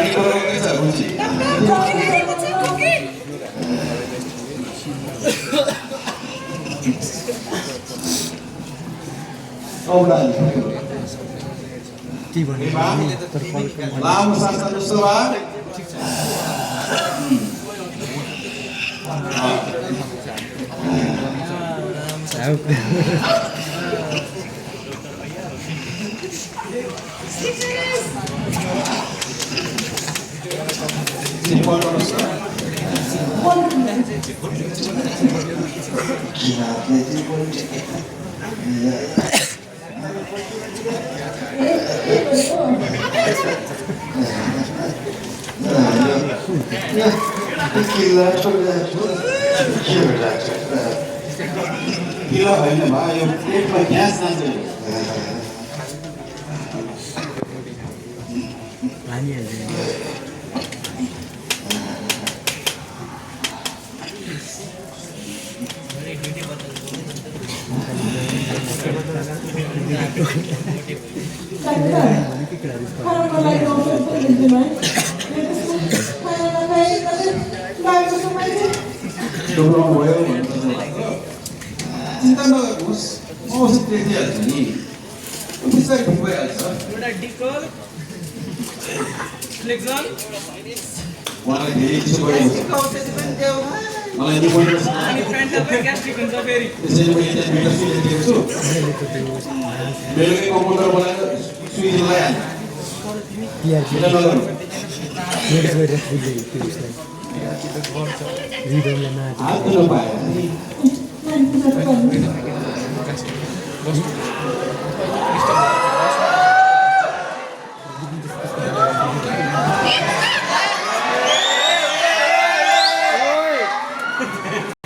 गाडी गराउँदैछ रुचि लामो शासन जस्तो किलो होइन भयो यो पेटमा ग्यास जान्छ चिन्ता नगर्नुहोस् म औषध दिइहाल्छु नि बिस्तारै ठिक भइहाल्छ उहाँलाई धेरै चिसो गरेको छ मलाई त्यसैले मैले त्यहाँ भित्र सुई दिएको छु बेलुकै कम्पाउन्डर बनाएर सुई लगाइहाल्नु चिन्ता नगर्नु हात नपाएर